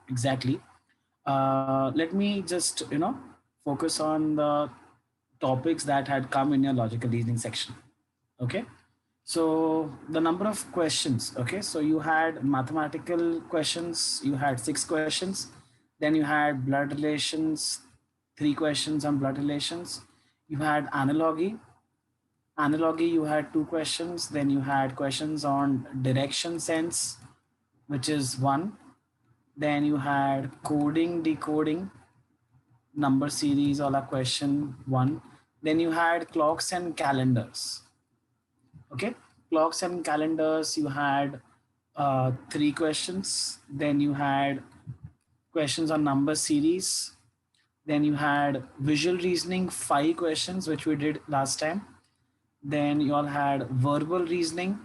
exactly. Let me just, focus on the topics that had come in your logical reasoning section. Okay. So the number of questions, okay. So you had mathematical questions, you had 6 questions, then you had blood relations, 3 questions on blood relations. You had analogy, you had 2 questions. Then you had questions on direction sense, which is one. Then you had coding, decoding, number series, all a question one. Then you had clocks and calendars. Okay, clocks and calendars. You had 3 questions. Then you had questions on number series. Then you had visual reasoning, 5 questions, which we did last time. Then you all had verbal reasoning,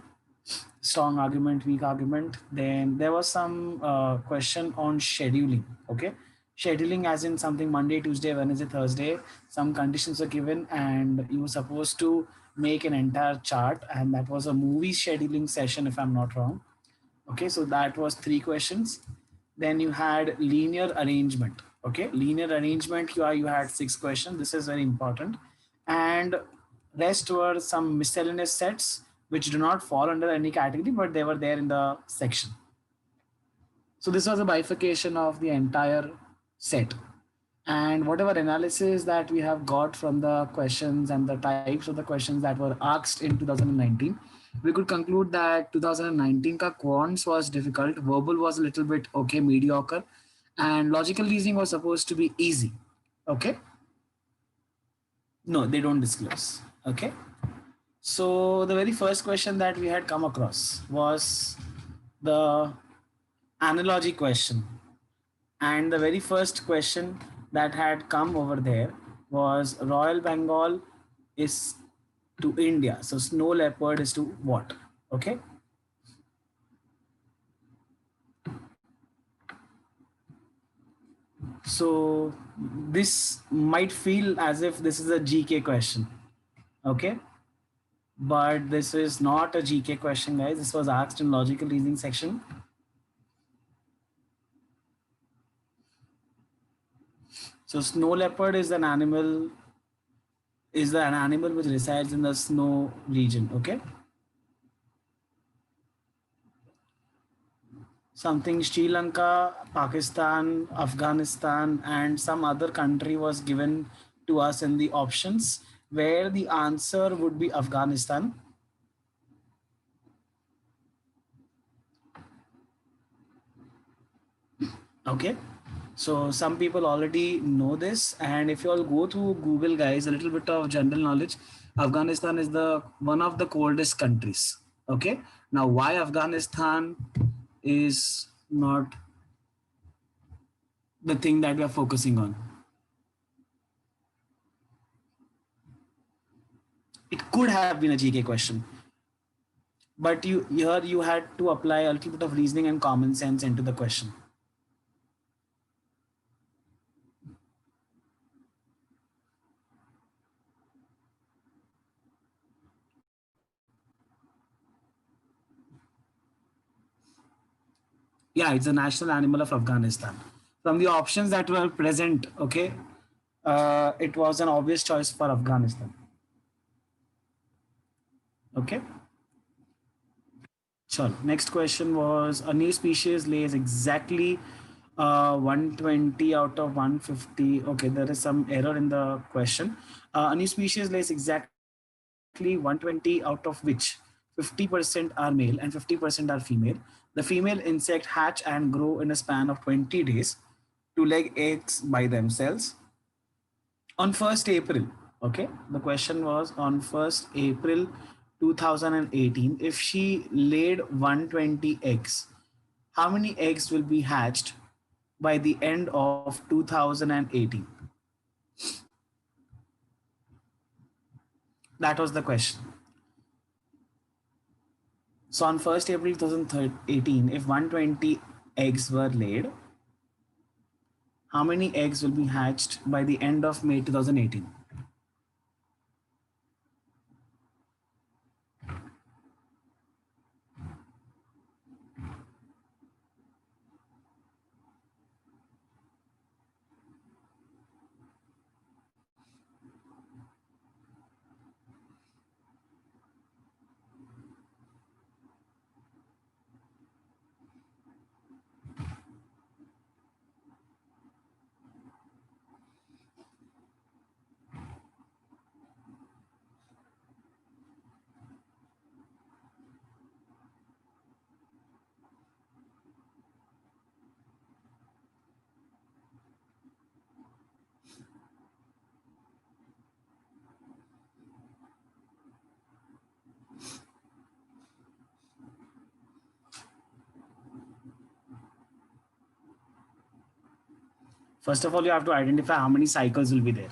strong argument, weak argument. Then there was some question on scheduling. Okay, scheduling as in something Monday, Tuesday, Wednesday, Thursday. Some conditions are given, and you were supposed to make an entire chart, and that was a movie scheduling session, if I'm not wrong. Okay, so that was 3 questions. Then you had linear arrangement. Okay, linear arrangement. You had 6 questions. This is very important, and rest were some miscellaneous sets which do not fall under any category, but they were there in the section. So this was a bifurcation of the entire set. And whatever analysis that we have got from the questions and the types of the questions that were asked in 2019, we could conclude that 2019 ka quants was difficult, verbal was a little bit okay, mediocre, and logical reasoning was supposed to be easy. Okay. No, they don't disclose. Okay. So the very first question that we had come across was the analogy question. And the very first question that had come over there was Royal Bengal is to India. So snow leopard is to what? Okay. So this might feel as if this is a GK question. Okay. But this is not a GK question, guys. This was asked in logical reasoning section. So snow leopard is an animal which resides in the snow region. Okay. Something Sri Lanka, Pakistan, Afghanistan, and some other country was given to us in the options, where the answer would be Afghanistan. Okay. So some people already know this, and if you all go to Google, guys, a little bit of general knowledge, Afghanistan is the one of the coldest countries. Okay. Now, why Afghanistan is not the thing that we are focusing on? It could have been a GK question, but you had to apply a little bit of reasoning and common sense into the question. Yeah, it's a national animal of Afghanistan. From the options that were present, okay, it was an obvious choice for Afghanistan. Okay. Sure. Next question was a new species lays exactly 120 out of 150. Okay, there is some error in the question. A new species lays exactly 120 out of which 50% are male and 50% are female. The female insect hatch and grow in a span of 20 days to lay eggs by themselves. On 1st April, okay, the question was on 1st April 2018, if she laid 120 eggs, how many eggs will be hatched by the end of 2018? That was the question. So on 1st April 2018, if 120 eggs were laid, how many eggs will be hatched by the end of May 2018? First of all, you have to identify how many cycles will be there.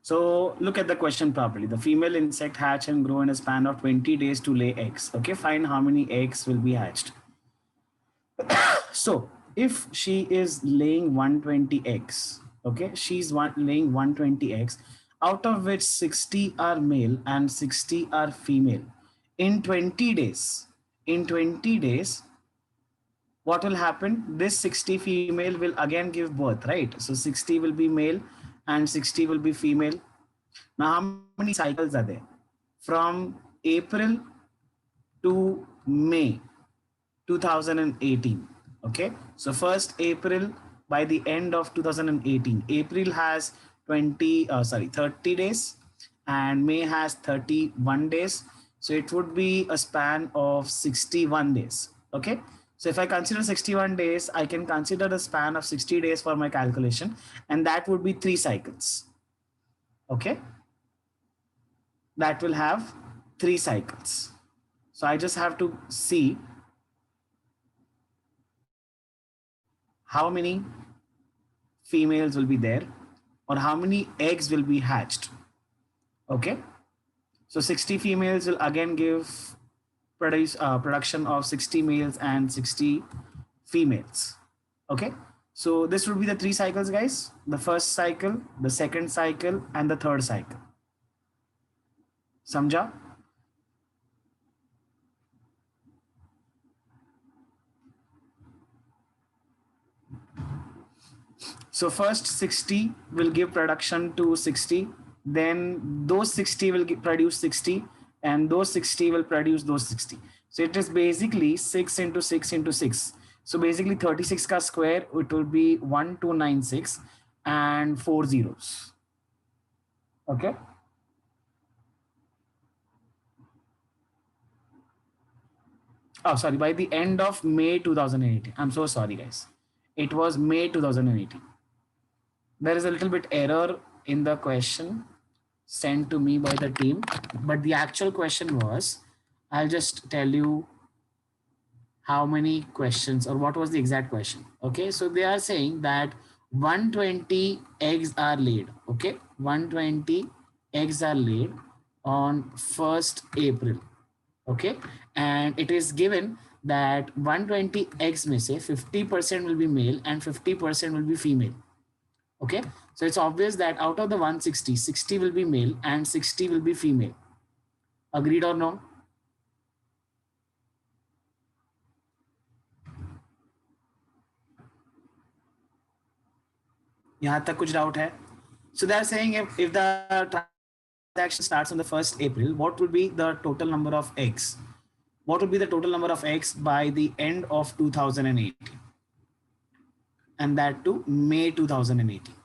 So look at the question properly. The female insect hatch and grow in a span of 20 days to lay eggs. Okay, find how many eggs will be hatched. So if she is laying 120 eggs, okay, laying 120 eggs, out of which 60 are male and 60 are female. In 20 days, what will happen? This 60 female will again give birth, right? So 60 will be male and 60 will be female. Now, how many cycles are there? From April to May 2018. Okay, so first April, by the end of 2018, April has 30 days and May has 31 days. So it would be a span of 61 days. Okay, so if I consider 61 days, I can consider a span of 60 days for my calculation, and that would be 3 cycles. Okay, that will have 3 cycles. So I just have to see how many females will be there or how many eggs will be hatched. Okay, so 60 females will again give production of 60 males and 60 females. Okay, so this would be the 3 cycles, guys. The first cycle, the second cycle, and the third cycle. Samjha? So first 60 will give production to 60, then those 60 will produce 60, and those 60 will produce those 60. So it is basically 6 into 6 into 6. So basically 36 ka square, it will be 1296 and 4 zeros. Okay. Oh, sorry, by the end of May 2018. I'm so sorry, guys. It was May 2018. There is a little bit error in the question sent to me by the team, but the actual question was, I'll just tell you how many questions or what was the exact question. Okay, so they are saying that 120 eggs are laid. Okay, 120 eggs are laid on 1st April. Okay, and it is given that 120 eggs में से 50% will be male and 50% will be female. Okay, so it's obvious that out of the 160, 60 will be male and 60 will be female. Agreed or no? यहाँ तक कुछ doubt है? So they are saying if the transaction starts on the 1st April, what will be the total number of eggs? What would be the total number of eggs by the end of 2018? And that to May 2018.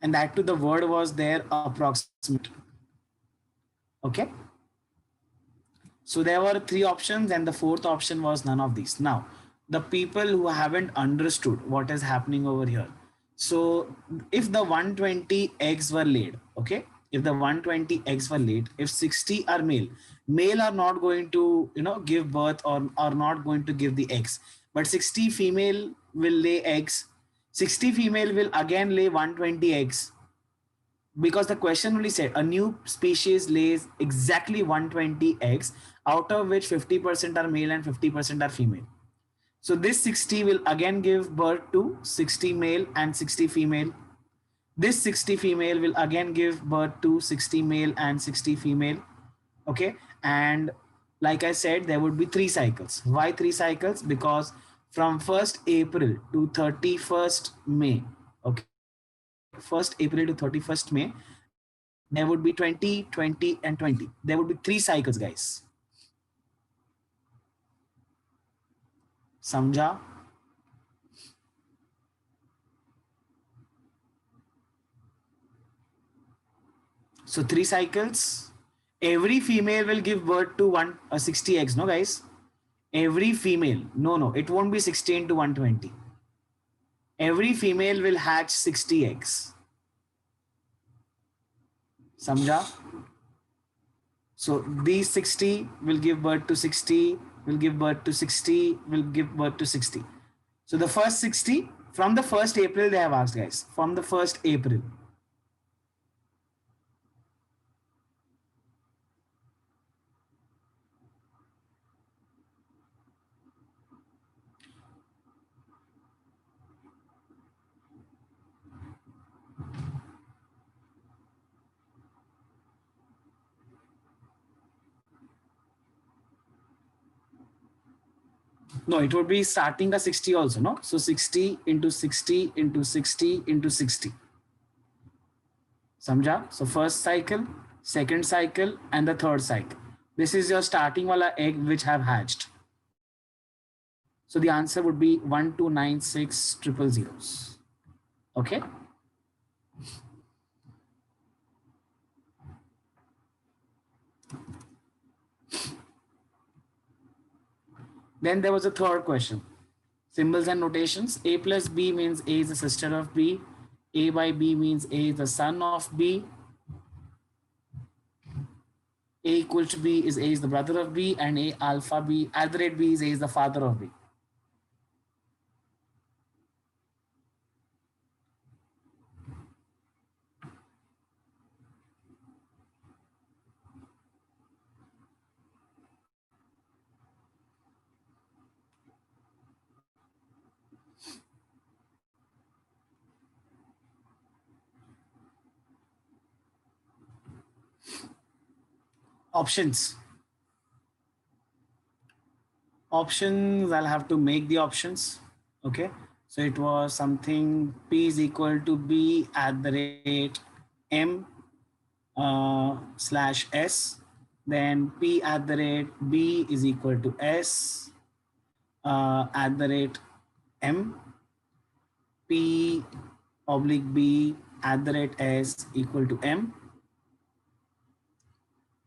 And that to the word was there approximate. Okay. So there were 3 options and the 4th option was none of these. Now, the people who haven't understood what is happening over here. So if the 120 eggs were laid, okay, if the 120 eggs were laid, if 60 are male are not going to, give birth or are not going to give the eggs, but 60 female will lay eggs. 60 female will again lay 120 eggs, because the question only said a new species lays exactly 120 eggs, out of which 50% are male and 50% are female. So this 60 will again give birth to 60 male and 60 female. This 60 female will again give birth to 60 male and 60 female. Okay, and like I said, there would be 3 cycles. Why 3 cycles? Because from 1st April to 31st May, okay, 1st April to 31st May, there would be 20, 20, and 20. There would be 3 cycles, guys. Samjha? So 3 cycles. Every female will give birth to 60 eggs, no, guys? Every female. No, it won't be 60 into 120. every female will hatch 60 eggs. Samjha? So these 60 will give birth to 60, will give birth to 60, will give birth to 60. So the first 60 from the 1st April they have asked, guys. From the 1st April. No, it would be starting a 60 also, no? So 60 into 60 into 60 into 60. Samjha? So first cycle, second cycle, and the third cycle. This is your starting wala egg which have hatched. So the answer would be 1296000. Okay. Then there was a third question. Symbols and notations. A plus B means A is the sister of B. A by B means A is the son of B. A equal to B is A is the brother of B, and A alpha B at the rate B is A is the father of B. Options. Options, I'll have to make the options. Okay. So it was something P is equal to B at the rate M slash S. Then P at the rate B is equal to S at the rate M. P oblique B at the rate S equal to M.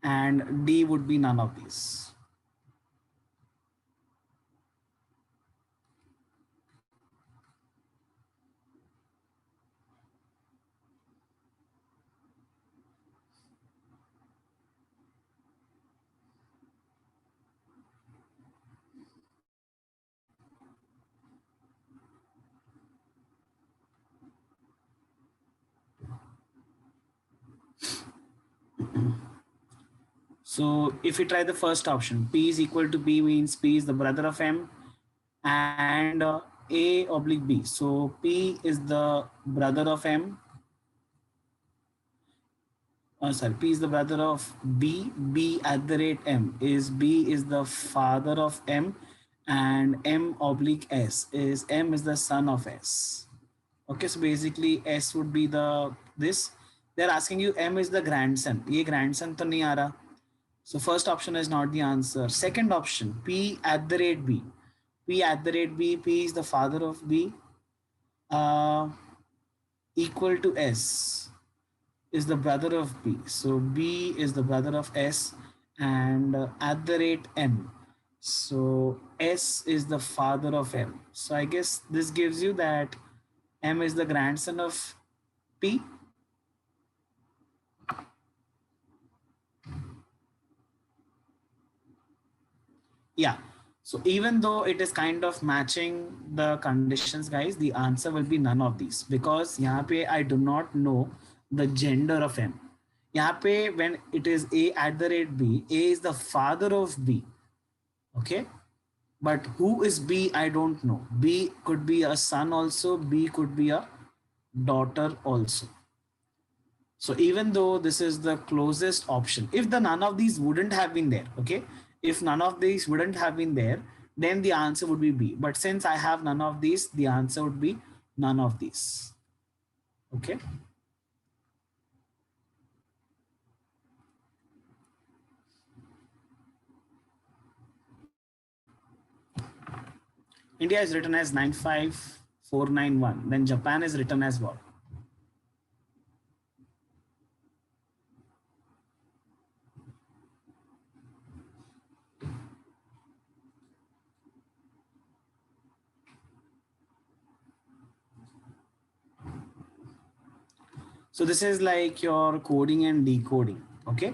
And D would be none of these. So if we try the first option, P is equal to B means P is the brother of M, and A oblique B. So P is the brother of M. Sorry, P is the brother of B. B at the rate M is B is the father of M, and M oblique S is M is the son of S. Okay, so basically S would be the this. They're asking you M is the grandson. ये grandson तो नहीं आ रहा. So first option is not the answer. Second option, P at the rate B. P at the rate B, P is the father of B, equal to S is the brother of B. So B is the brother of S, and at the rate M. So S is the father of M. So I guess this gives you that M is the grandson of P. Yeah. So even though it is kind of matching the conditions, guys, the answer will be none of these, because यहाँ पे I do not know the gender of M. यहाँ पे when it is A at the rate B, A is the father of B. Okay. But who is B? I don't know. B could be a son also. B could be a daughter also. So even though this is the closest option, if the none of these wouldn't have been there, okay, if none of these wouldn't have been there, then the answer would be B. But since I have none of these, the answer would be none of these. Okay. India is written as 95491. Then Japan is written as what? So this is like your coding and decoding. Okay.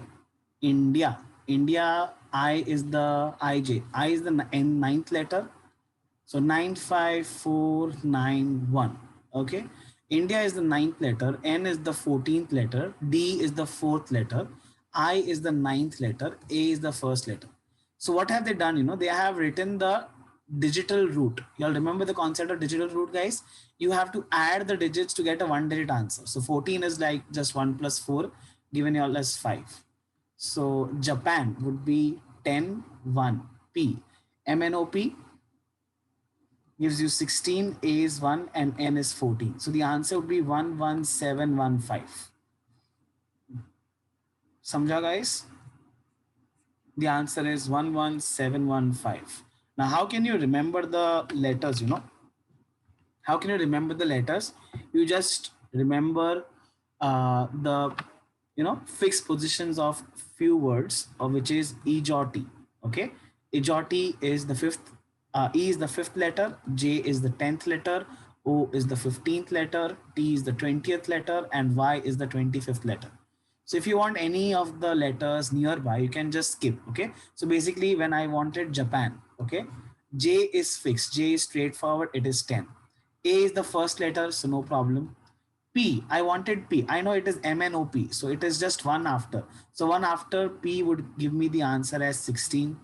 India. India, I is the IJ. I is the ninth letter. So 95491. Okay. India is the ninth letter. N is the 14th letter. D is the fourth letter. I is the ninth letter. A is the first letter. So what have they done? They have written the digital root. Y'all remember the concept of digital root, guys? You have to add the digits to get a one digit answer. So 14 is like just 1 plus 4 given y'all as 5. So Japan would be 10, 1, P. MNOP gives you 16, A is 1, and N is 14. So the answer would be 11715. Samjha, guys? The answer is 11715. Now, how can you remember the letters, How can you remember the letters? You just remember the, fixed positions of few words, which is ejoti. Okay. Ejoti is the fifth, E is the fifth letter, J is the 10th letter, O is the 15th letter, T is the 20th letter, and Y is the 25th letter. So if you want any of the letters nearby, you can just skip. Okay. So basically, when I wanted Japan, okay, J is fixed, J is straightforward, it is 10. A is the first letter, so no problem. P, I wanted P. I know it is MNOP, so it is just one after. So one after P would give me the answer as 16.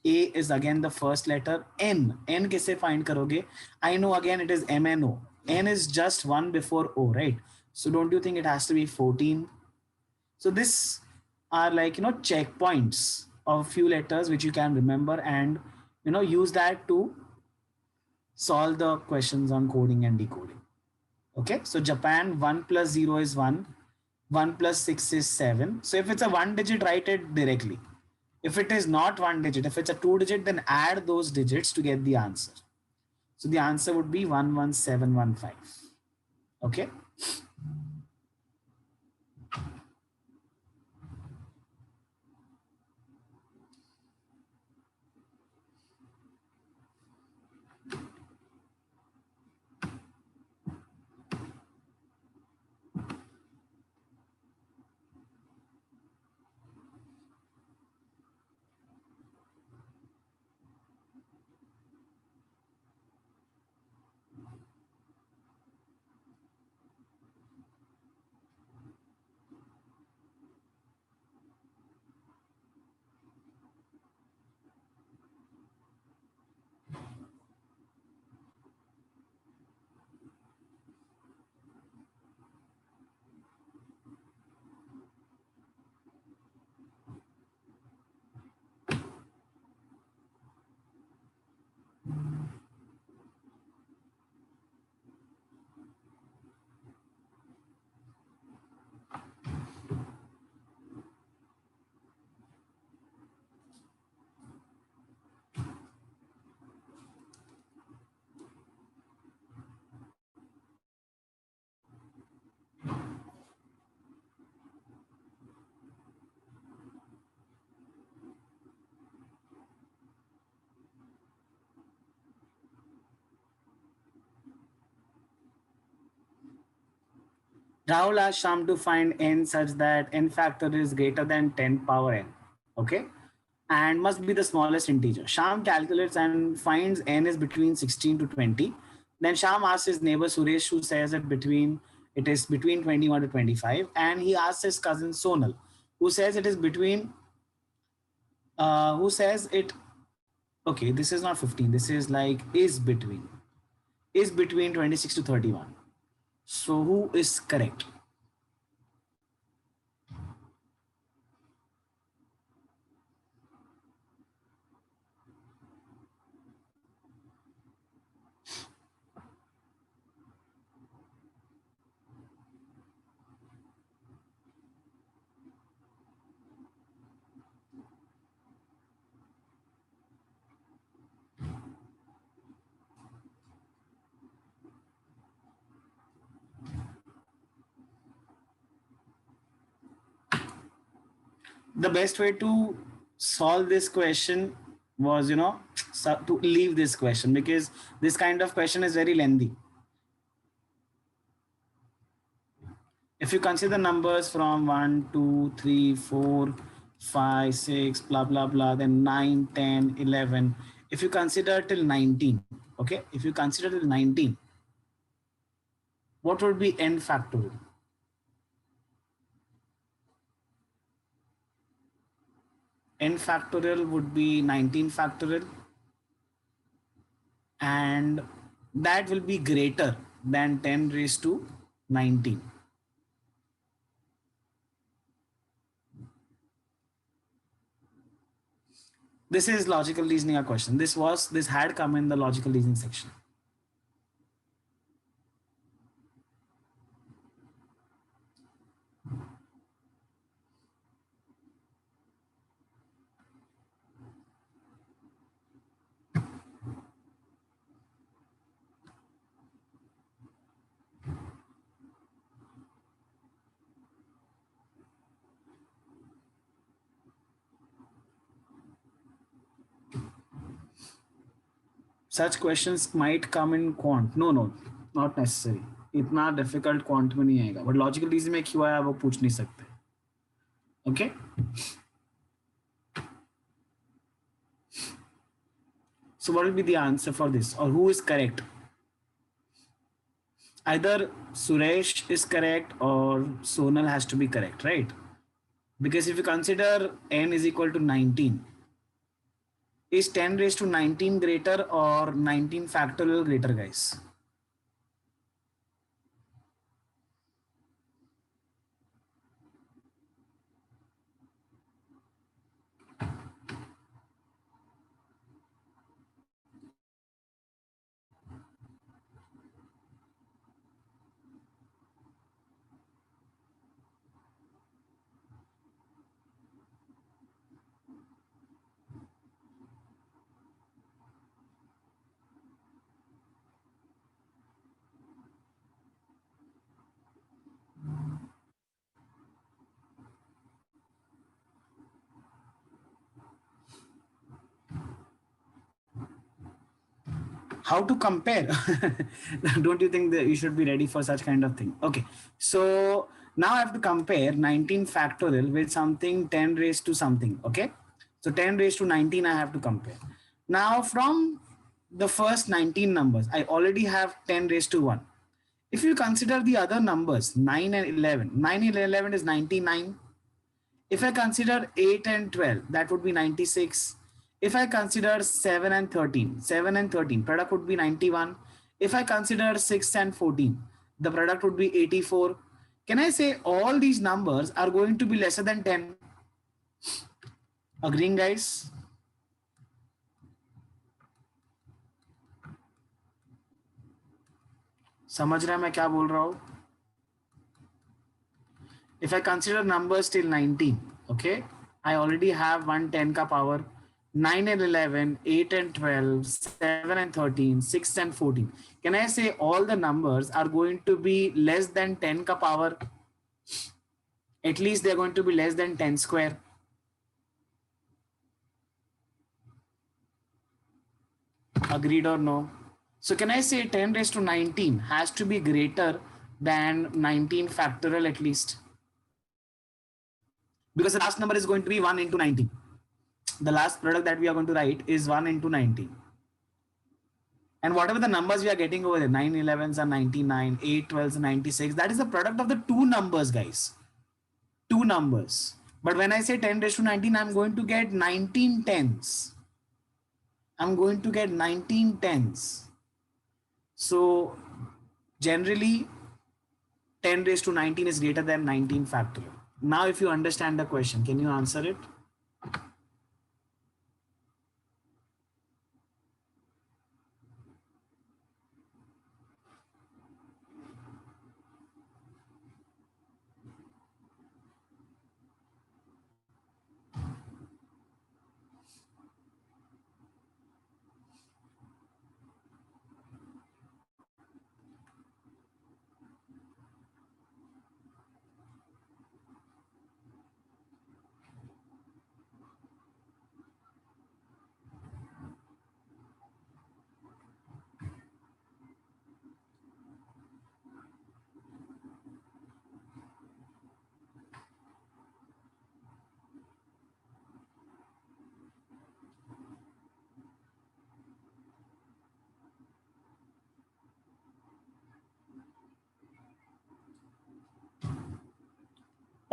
A is again the first letter. N कैसे find करोगे? I know again it is MNO. N is just one before O, right? So don't you think it has to be 14? So this are like, checkpoints of few letters which you can remember and, use that to solve the questions on coding and decoding. Okay, so Japan, 1 plus 0 is 1, 1 plus 6 is 7. So if it's a one digit, write it directly. If it is not one digit, if it's a two digit, then add those digits to get the answer. So the answer would be 11715. Okay. Rahul asked Sham to find n such that n factor is greater than 10 power n. Okay. And must be the smallest integer. Sham calculates and finds n is between 16 to 20. Then Sham asks his neighbor Suresh, who says it is between 21 to 25. And he asks his cousin Sonal, who says it is between, who says it, okay, this is not 15. This is like is between 26 to 31. So who is correct? The best way to solve this question was, to leave this question because this kind of question is very lengthy. If you consider numbers from 1, 2, 3, 4, 5, 6, blah, blah, blah, then 9, 10, 11. If you consider till 19, okay, if you consider till 19, what would be n factorial? N factorial would be 19 factorial, and that will be greater than 10 raised to 19. This is logical reasoning a question. This had come in the logical reasoning section. Such questions might come in quant. No, no, not necessary. इतना difficult quant में नहीं आएगा, but logical reason में क्यों आया वो पूछ नहीं सकते. Okay, so what will be the answer for this, or who is correct? Either Suresh is correct or Sonal has to be correct, right? Because if you consider n is equal to 19, is 10 raised to 19 greater or 19 factorial greater, guys? How to compare? Don't you think that you should be ready for such kind of thing? Okay, so now I have to compare 19 factorial with something 10 raised to something. Okay, so 10 raised to 19 I have to compare. Now from the first 19 numbers, I already have 10 raised to 1. If you consider the other numbers 9 and 11, 9 and 11 is 99. If I consider 8 and 12, that would be 96. If I consider 7 and 13, 7 and 13, product would be 91. If I consider 6 and 14, the product would be 84. Can I say all these numbers are going to be lesser than 10? Agreeing, guys? समझ रहे हैं मैं क्या बोल रहा हूँ? If I consider numbers till 19, okay, I already have 110 ka power, 9 and 11, 8 and 12, 7 and 13, 6 and 14. Can I say all the numbers are going to be less than 10 ka power? At least they're going to be less than 10 square. Agreed or no? So can I say 10 raised to 19 has to be greater than 19 factorial at least? Because the last number is going to be 1 into 19. The last product that we are going to write is 1 into 19. And whatever the numbers we are getting over there, 9 11s are 99, 8 12s are 96, that is the product of the two numbers, guys. Two numbers. But when I say 10 raised to 19, I'm going to get 19 tens. I'm going to get 19 tens. So generally, 10 raised to 19 is greater than 19 factorial. Now, if you understand the question, can you answer it?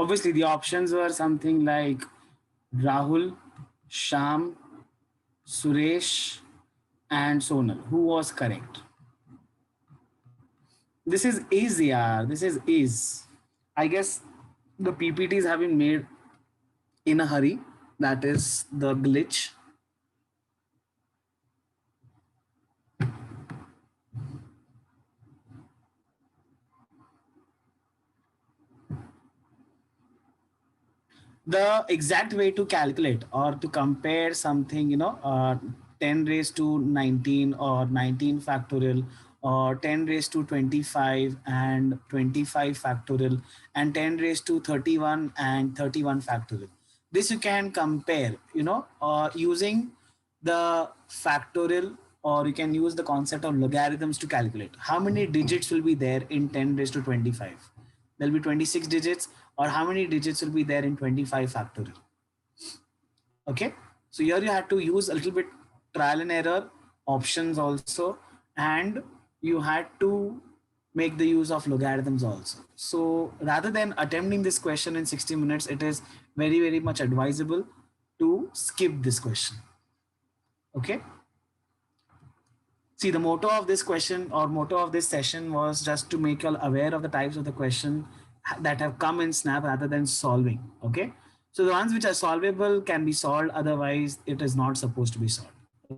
Obviously, the options were something like Rahul, Sham, Suresh, and Sonal. Who was correct? This is easy, yeah. This is easy. I guess the PPTs have been made in a hurry. That is the glitch. The exact way to calculate or to compare something, 10 raised to 19 or 19 factorial or 10 raised to 25 and 25 factorial and 10 raised to 31 and 31 factorial. This you can compare, using the factorial, or you can use the concept of logarithms to calculate how many digits will be there in 10 raised to 25. There'll be 26 digits, or how many digits will be there in 25 factorial. Okay, so here you have to use a little bit trial and error options also, and you had to make the use of logarithms also. So rather than attempting this question in 60 minutes, it is very, very much advisable to skip this question. Okay. See, the motto of this question or motto of this session was just to make you all aware of the types of the question that have come in Snap rather than solving. Okay. So the ones which are solvable can be solved. Otherwise, it is not supposed to be solved.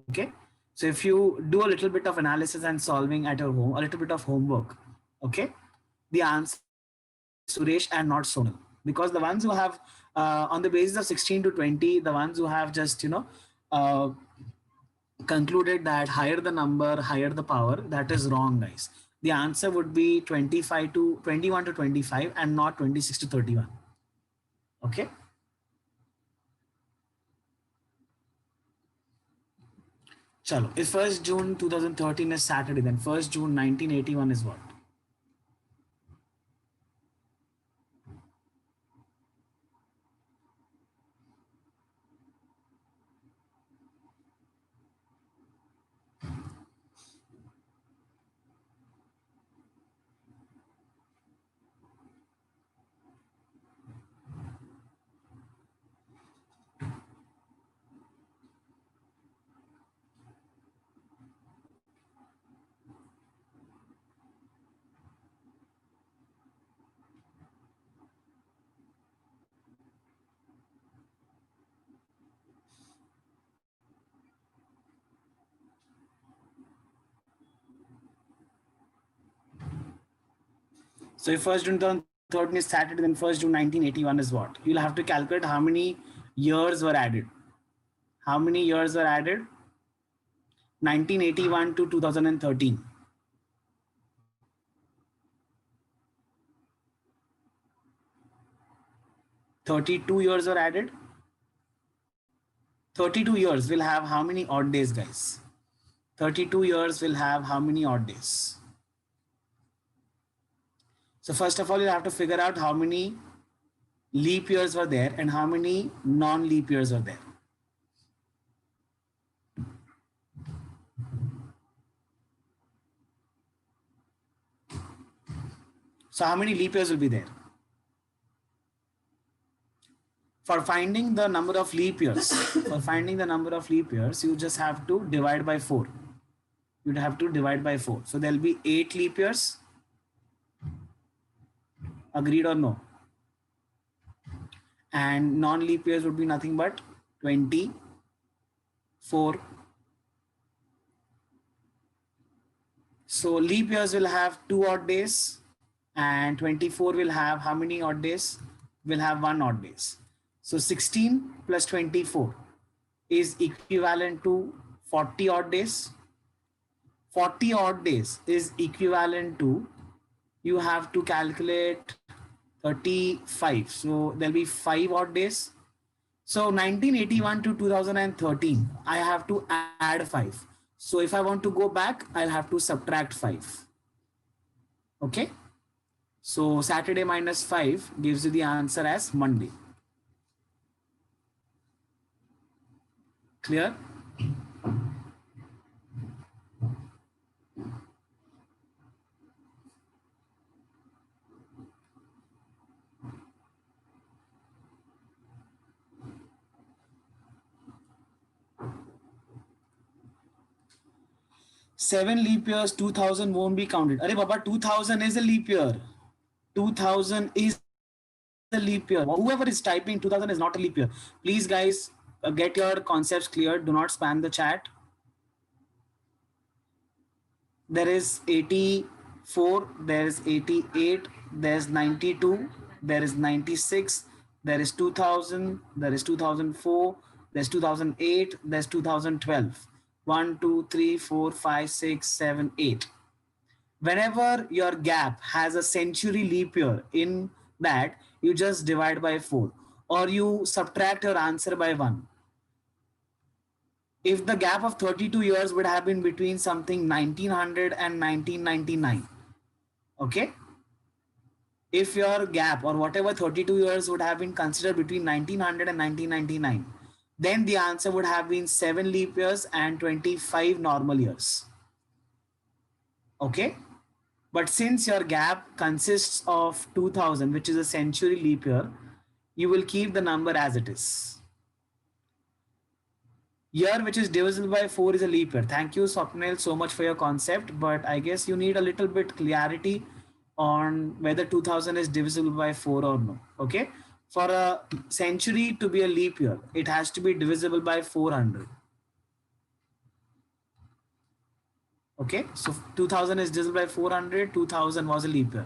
Okay. So if you do a little bit of analysis and solving at your home, a little bit of homework, okay, the answer is Suresh and not Sonal. Because the ones who have, on the basis of 16 to 20, the ones who have just, uh, concluded that higher the number, higher the power, that is wrong, guys. The answer would be 25 to 21 to 25 and not 26 to 31. Okay. Chalo. If 1st June 2013 is Saturday, then 1st June 1981 is what? So if 1st June 2013 is Saturday, then 1st June 1981 is what? You'll have to calculate how many years were added. How many years were added? 1981 to 2013. 32 years were added. 32 years will have how many odd days, guys? 32 years will have how many odd days? So first of all, you have to figure out how many leap years were there and how many non-leap years were there. So how many leap years will be there? For finding the number of leap years, you just have to divide by 4. You'd have to divide by 4. So there'll be 8 leap years. Agreed or no? And non-leap years would be nothing but 24. So leap years will have 2 odd days, and 24 will have how many odd days? Will have 1 odd days. So 16 plus 24 is equivalent to 40 odd days. 40 odd days is equivalent to, you have to calculate 35. So there'll be 5 odd days. So 1981 to 2013, I have to add 5. So if I want to go back, I'll have to subtract 5. Okay. So Saturday minus 5 gives you the answer as Monday. Clear? 7 leap years, 2000 won't be counted. Arey Baba, 2000 is a leap year. 2000 is a leap year. Whoever is typing 2000 is not a leap year. Please, guys, get your concepts clear. Do not spam the chat. There is 84, there is 88, there is 92, there is 96, there is 2000, there is 2004, there's 2008, there's 2012. 1, 2, 3, 4, 5, 6, 7, 8. Whenever your gap has a century leap year in that, you just divide by 4 or you subtract your answer by 1. If the gap of 32 years would have been between something 1900 and 1999, okay, if your gap or whatever 32 years would have been considered between 1900 and 1999, then the answer would have been 7 leap years and 25 normal years. Okay, but since your gap consists of 2000, which is a century leap year, you will keep the number as it is. Year which is divisible by 4 is a leap year. Thank you, Swapnil, so much for your concept, but I guess you need a little bit clarity on whether 2000 is divisible by 4 or no. Okay, for a century to be a leap year, it has to be divisible by 400. Okay, so 2000 is divisible by 400, 2000 was a leap year.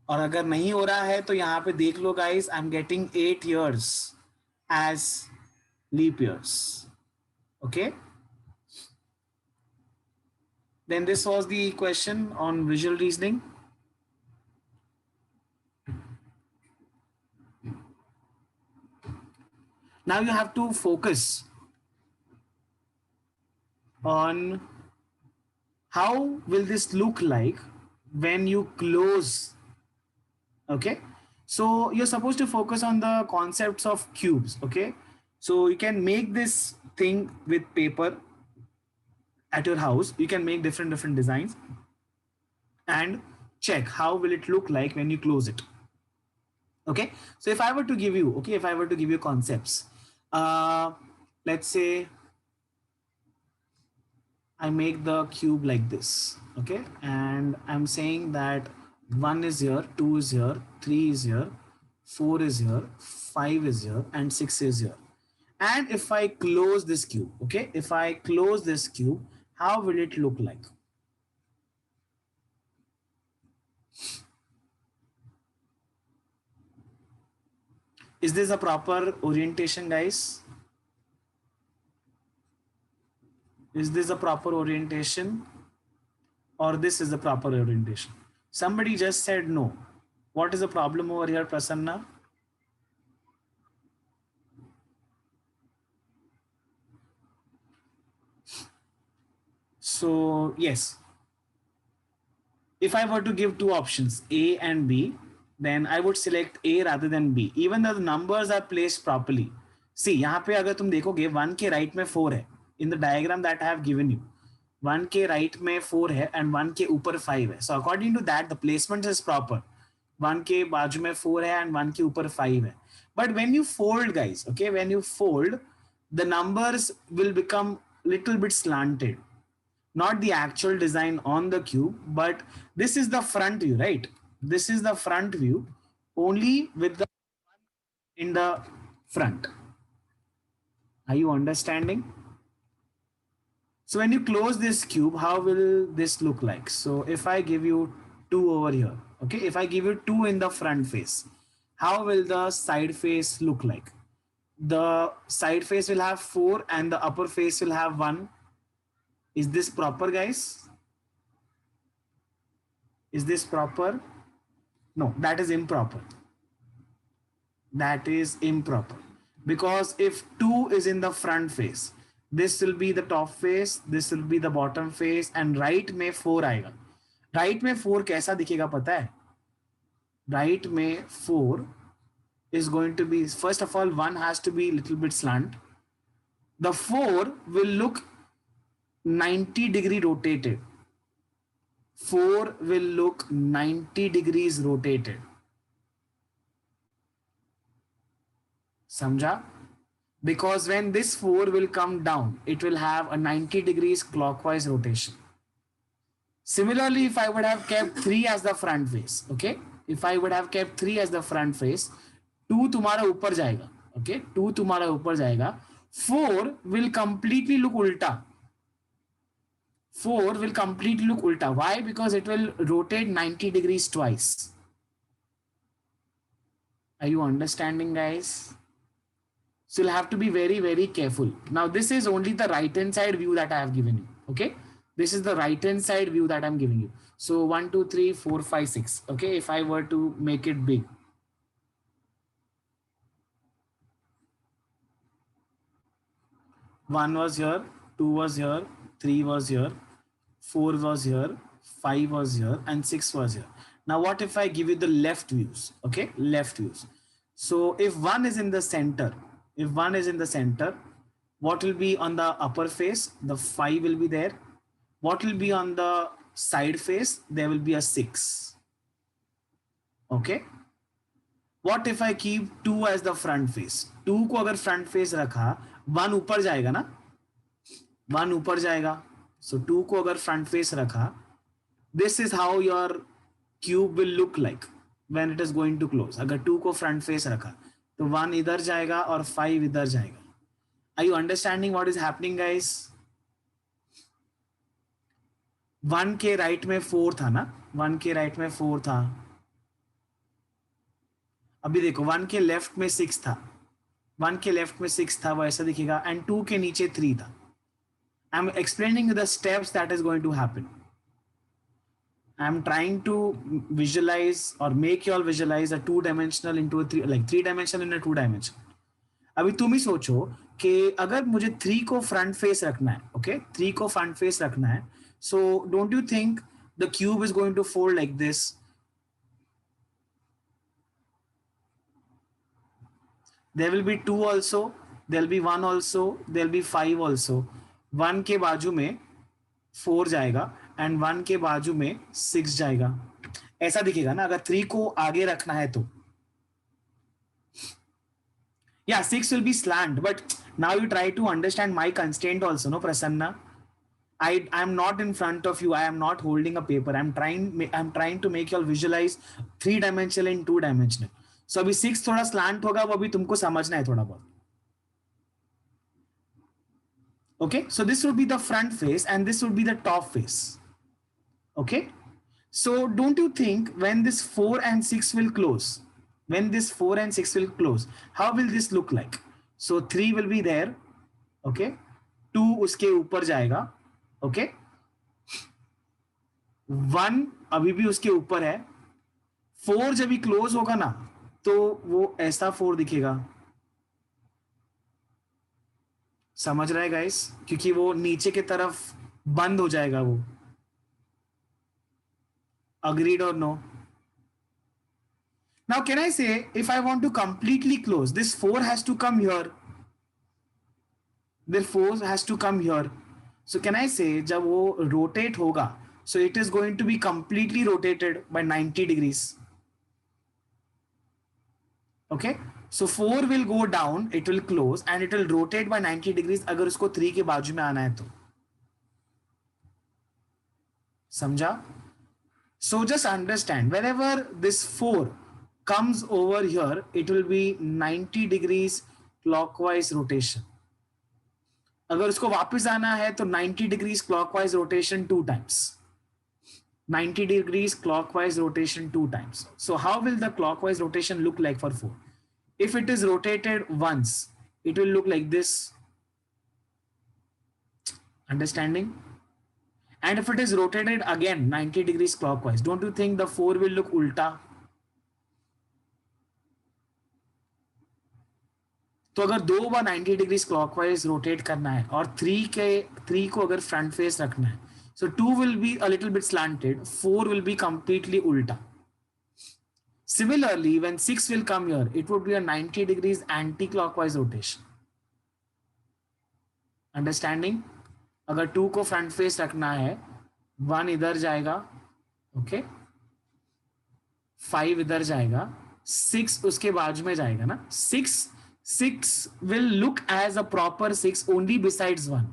और अगर नहीं हो रहा है तो यहाँ पे देख लो guys, I'm getting 8 years as leap years. Okay, then this was the question on visual reasoning. Now you have to focus on how will this look like when you close. Okay, so you're supposed to focus on the concepts of cubes. Okay, so you can make this thing with paper at your house. You can make different designs and check how will it look like when you close it. Okay, so if I were to give you, okay, if I were to give you concepts, let's say I make the cube like this, okay, and I'm saying that 1 is here, 2 is here, 3 is here, 4 is here, 5 is here, and 6 is here. And if I close this cube, okay, if I close this cube, how will it look like? Is this a proper orientation, guys? Is this a proper orientation? Or this is the proper orientation? Somebody just said no. What is the problem over here, Prasanna? So yes, if I were to give two options, A and B, then I would select A rather than B, even though the numbers are placed properly. See, यहाँ पे अगर तुम देखोगे 1 के right में 4 है. In the diagram that I have given you, 1 के right में 4 है and 1 के ऊपर 5 है. So according to that, the placement is proper. 1 के बाजू में 4 है and 1 के ऊपर 5 है. But when you fold, guys, okay, when you fold, the numbers will become little bit slanted. Not the actual design on the cube, but this is the front view, right? This is the front view only with the in the front. Are you understanding? So when you close this cube, how will this look like? So if I give you 2 over here, okay, if I give you 2 in the front face, how will the side face look like? The side face will have 4 and the upper face will have 1. Is this proper, guys? Is this proper? No, that is improper. That is improper. Because if 2 is in the front face, this will be the top face, this will be the bottom face, and right में 4 आएगा. Right में 4 कैसा दिखेगा पता है? Right में 4 is going to be, first of all, 1 has to be a little bit slant. The 4 will look 90-degree rotated. 4 will look 90 degrees rotated. समझा? because when this 4 will come down, it will have a 90 degrees clockwise rotation. Similarly, if I would have kept 3 as the front face, okay, if I would have kept 3 as the front face, 2 तुम्हारा ऊपर जाएगा, okay, 2 तुम्हारा ऊपर जाएगा, 4 will completely look ulta. 4 will completely look ulta. Why? Because it will rotate 90 degrees twice. Are you understanding, guys? So you'll have to be very, very careful. Now, this is only the right-hand side view that I have given you. Okay. This is the right-hand side view that I'm giving you. So 1, 2, 3, 4, 5, 6. Okay. If I were to make it big. One was here, 2 was here, 3 was here, 4 was here, 5 was here, and 6 was here. Now, what if I give you the left views? Okay. Left views. So if 1 is in the center, if 1 is in the center, what will be on the upper face? The 5 will be there. What will be on the side face? There will be a 6. Okay. What if I keep 2 as the front face? 2 को अगर front face रखा, 1 ऊपर जाएगा ना? 1 ऊपर जाएगा. So 2 को अगर front face रखा, this is how your cube will look like when it is going to close. अगर 2 को front face रखा, तो 1 इधर जाएगा और 5 इधर जाएगा. Are you understanding what is happening, guys? 1 के राइट में 4 था ना, 1 के राइट में 4 था. अभी देखो 1 के लेफ्ट में 6 था, 1 के लेफ्ट में 6 था, वो ऐसा दिखेगा. एंड 2 के नीचे 3 था. I am explaining the steps that is going to happen. I am trying to visualize or make you all visualize a 2-dimensional into a 3-dimensional in a 2-dimension. अभी तुम ही सोचो कि अगर मुझे 3 को फ्रंट फेस रखना है, ओके, 3 को फ्रंट फेस रखना है, so don't you think the cube is going to fold like this? There will be 2 also, there will be 1 also, there will be 5 also. 1 के बाजू में 4 जाएगा एंड 1 के बाजू में 6 जाएगा. ऐसा दिखेगा ना अगर 3 को आगे रखना है तो. Yeah, 6 will be slant, but now you try to understand my constraint also, no, Prasanna? I am not in front of you. I am not holding a paper. I'm trying to make you all visualize 3-dimensional and 2-dimensional. So अभी 6 थोड़ा slant होगा, वो अभी तुमको समझना है थोड़ा बहुत. Okay, so this would be the front face and this would be the top face. Okay, so don't you think when this 4 and 6 will close, when this 4 and 6 will close, how will this look like? So 3 will be there, okay, 2 उसके ऊपर जाएगा, okay, 1 अभी भी उसके ऊपर है, 4 जब भी क्लोज होगा ना तो वो ऐसा 4 दिखेगा. समझ रहे गाइस? क्योंकि वो नीचे की तरफ बंद हो जाएगा वो. Agreed or no? Now, can I say if I want to completely close, this 4 has to come here. This 4 has to come here. So can I say जब वो rotate होगा, so it is going to be completely rotated by 90 degrees. Okay, so 4 will go down, it will close and it will rotate by 90 degrees अगर उसको 3 के बाजू में आना है तो. समझा? So just understand, whenever this 4 comes over here, it will be 90 degrees clockwise rotation. अगर उसको वापस आना है तो 90 degrees clockwise rotation 2 times. 90 degrees clockwise rotation 2 times. So how will the clockwise rotation look like for 4? If it is rotated once, it will look like this. Understanding? And if it is rotated again 90 degrees clockwise, don't you think the 4 will look ulta? तो अगर 2 बार 90 degrees clockwise rotate करना है और 3 को अगर front face रखना है, so 2 will be a little bit slanted, 4 will be completely ulta. Similarly, when 6 will come here, it would be a 90 degrees anti-clockwise rotation. Understanding? अगर 2 को फ्रंट फेस रखना है, 1 इधर जाएगा, ओके, 5 इधर जाएगा, 6 उसके बाजू में जाएगा ना, 6 6 will look as a proper 6 only besides 1,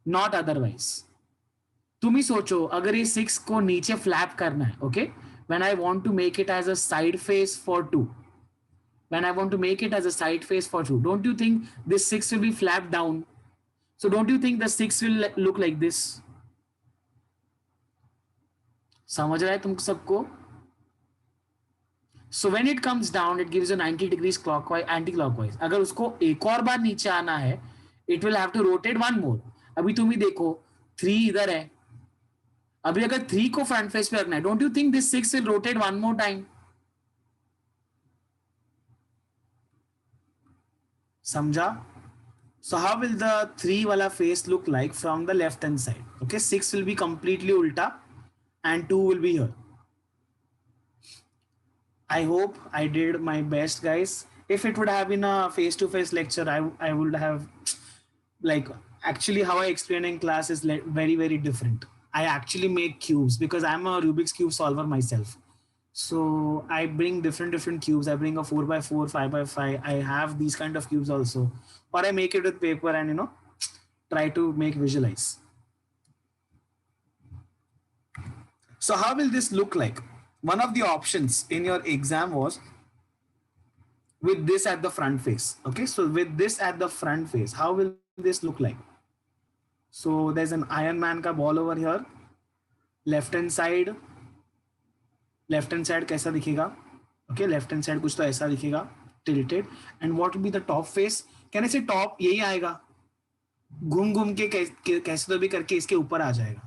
not otherwise. तुम ही सोचो, अगर ये 6 को नीचे फ्लैप करना है, okay, when I want to make it as a side face for 2, when I want to make it as a side face for 2, don't you think this 6 will be flapped down? So don't you think the 6 will look like this? समझ रहा है तुम सबको? So when it comes down, it gives you 90 degrees clockwise, anti-clockwise. अगर उसको एक और बार नीचे आना है, it will have to rotate one more. अभी तुम ही देखो, 3 इधर है. अभी अगर 3 को फ्रंट फेस पे रखना है, don't you think this 6 will rotate one more time? समझा? So how will the 3 वाला face look like from the left hand side? Okay, 6 will be completely ulta and 2 will be here. I hope I did my best, guys. If it would have been a face-to-face lecture, I would have, like, actually how I explain in class is very, very different. I actually make cubes because I'm a Rubik's Cube solver myself. So I bring different cubes. I bring a 4x4, 5x5. I have these kind of cubes also. Or I make it with paper and, try to make visualize. So how will this look like? One of the options in your exam was with this at the front face. Okay, so with this at the front face, how will this look like? So there's an Iron Man का ball over here. Left hand side कैसा दिखेगा? Okay, left hand side कुछ तो ऐसा दिखेगा, tilted. And what will be the top face? Can I say top यही आएगा? घूम घूम के कैसे तो भी करके इसके ऊपर आ जाएगा.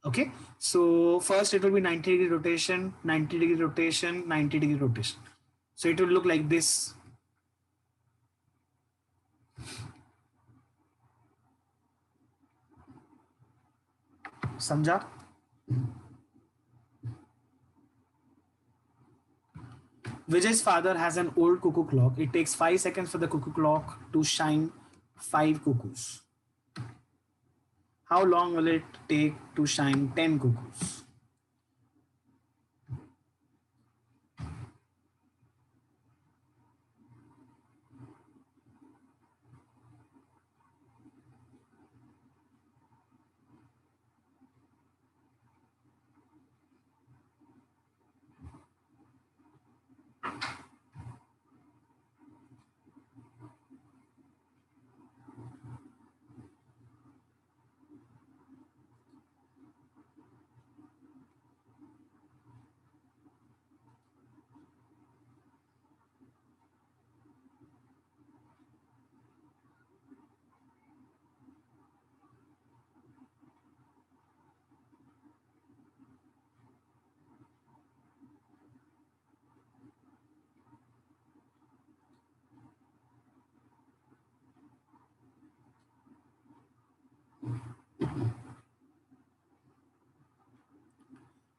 Okay, so first it will be 90-degree rotation, 90-degree rotation, 90-degree rotation. So it will look like this. समझा? Vijay's father has an old cuckoo clock. It takes 5 seconds for the cuckoo clock to shine 5 cuckoos. How long will it take to shine 10 cuckoos?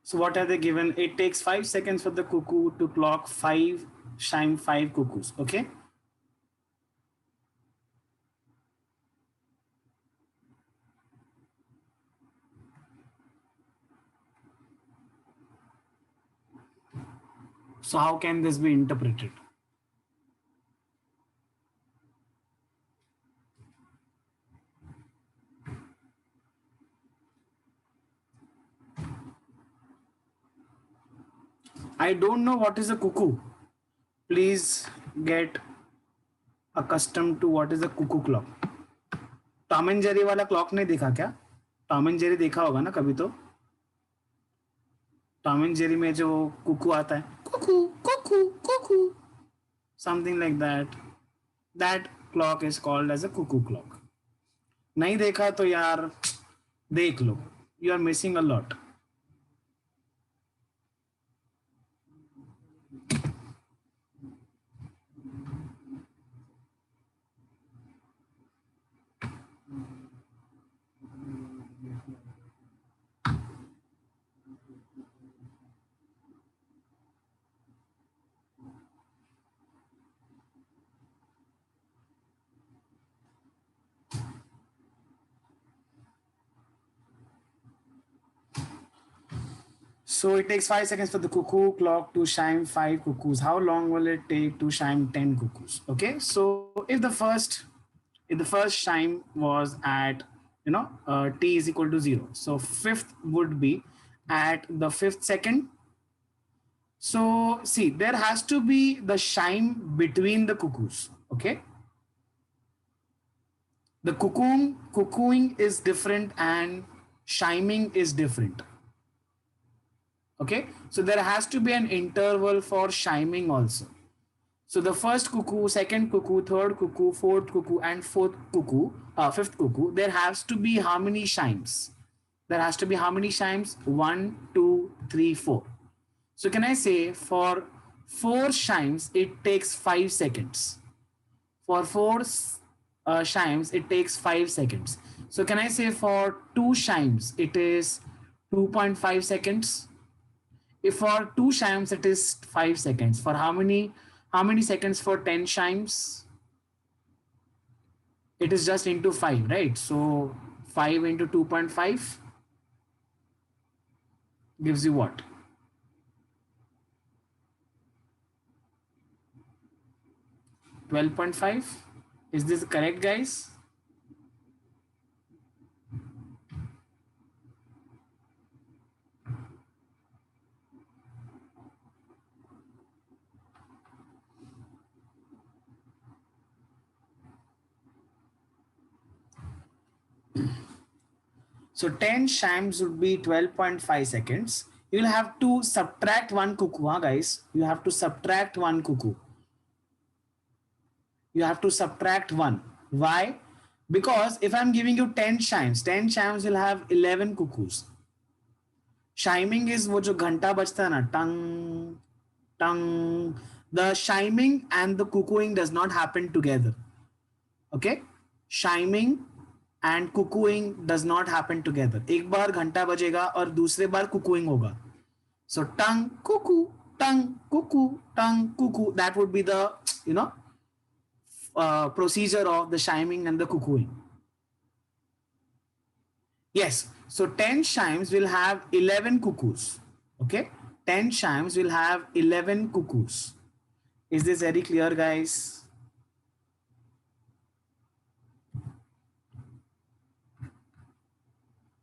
So what are they given? It takes 5 seconds for the cuckoo to clock 5, shine 5 cuckoos. Okay. So how can this be interpreted? I don't know what is a cuckoo. Please get accustomed to what is a cuckoo clock. Tom and Jerry वाला clock नहीं देखा क्या? Tom and Jerry देखा होगा ना कभी तो. Tom and Jerry में जो कुकू आता है, cuckoo cuckoo cuckoo, something like that. That clock is called as a cuckoo clock. नहीं देखा तो यार देख लो. You are missing a lot. So it takes 5 seconds for the cuckoo clock to chime 5 cuckoos. How long will it take to chime 10 cuckoos? Okay, so if the first chime was at t is equal to 0, so fifth would be at the 5th second. So see, there has to be the chime between the cuckoos. Okay, the cuckooing is different and chiming is different. Okay, so there has to be an interval for chiming also. So the first cuckoo, second cuckoo, third cuckoo, fourth cuckoo, and fifth cuckoo, there has to be how many chimes? There has to be how many chimes? 1, 2, 3, 4. So can I say for 4 chimes, it takes 5 seconds. For 4 chimes, it takes 5 seconds. So can I say for 2 chimes, it is 2.5 seconds? If for 2 chimes, it is 5 seconds. For how many seconds for 10 chimes? It is just into 5, right? So 5 into 2.5 gives you what? 12.5. Is this correct, guys? So 10 chimes would be 12.5 seconds. You will have to subtract one cuckoo, guys. You have to subtract one cuckoo. You have to subtract one. Why? Because if I'm giving you 10 chimes, 10 chimes will have 11 cuckoos. Chiming is वो जो घंटा बजता है ना, टंग टंग. The chiming and the cuckooing does not happen together. Okay, chiming and cuckooing does not happen together. एक बार घंटा बजेगा और दूसरे बार cuckooing होगा. So tongue cuckoo, tongue cuckoo, tongue cuckoo. That would be the procedure of the chiming and the cuckooing. Yes. So 10 chimes will have 11 cuckoos. Okay. 10 chimes will have 11 cuckoos. Is this very clear, guys?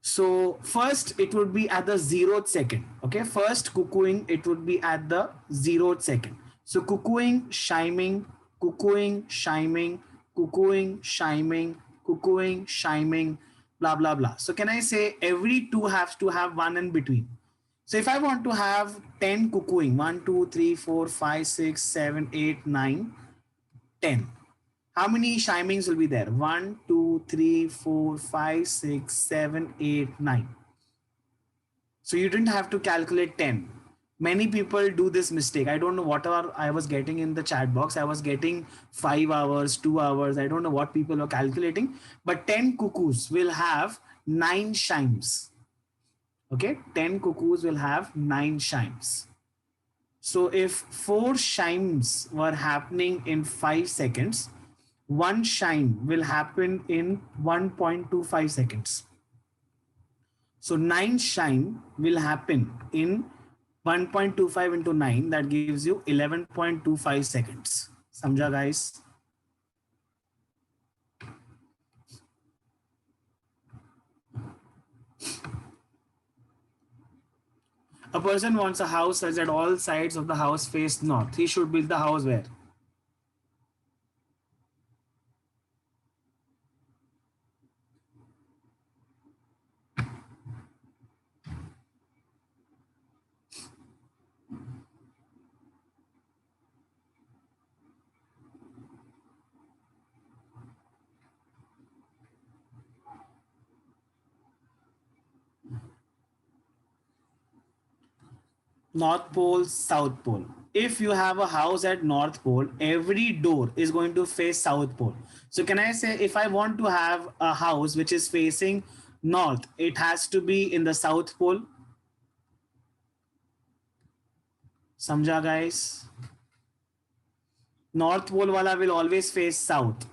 So first it would be at the 0th second. Okay. First cuckooing, it would be at the 0th second. So cuckooing, chiming, cuckooing, chiming, cuckooing, chiming, cuckooing, chiming, blah, blah, blah. So can I say every two has to have one in between? So if I want to have 10 cuckooing, 1, 2, 3, 4, 5, 6, 7, 8, 9, 10. How many chimings will be there? 1, 2, 3, 4, 5, 6, 7, 8, 9. So you didn't have to calculate 10. Many people do this mistake. I don't know what I was getting in the chat box. I was getting 5 hours, 2 hours. I don't know what people are calculating. But 10 cuckoos will have 9 chimes. Okay, 10 cuckoos will have 9 chimes. So if 4 chimes were happening in 5 seconds, one chime will happen in 1.25 seconds. So 9 chime will happen in 1.25 into 9. That gives you 11.25 seconds. Samjha, guys? A person wants a house such that all sides of the house face north. He should build the house where? North Pole, South Pole. If you have a house at North Pole, every door is going to face South Pole. So can I say if I want to have a house which is facing north, it has to be in the South Pole? Samjha, guys? North Pole wala will always face south.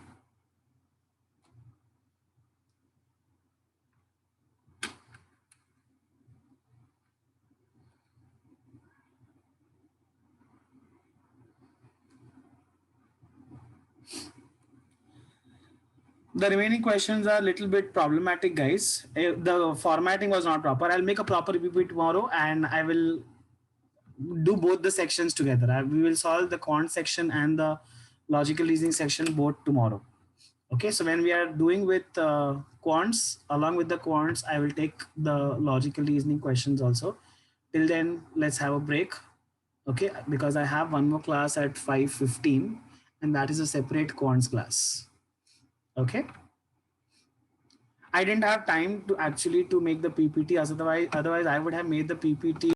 The remaining questions are a little bit problematic, guys. The formatting was not proper. I'll make a proper PPT tomorrow and I will do both the sections together. We will solve the quant section and the logical reasoning section both tomorrow. Okay, so when we are doing with quants, along with the quants, I will take the logical reasoning questions also. Till then, let's have a break. Okay, because I have one more class at 5:15 and that is a separate quants class. Okay. I didn't have time to actually to make the PPT. Otherwise I would have made the PPT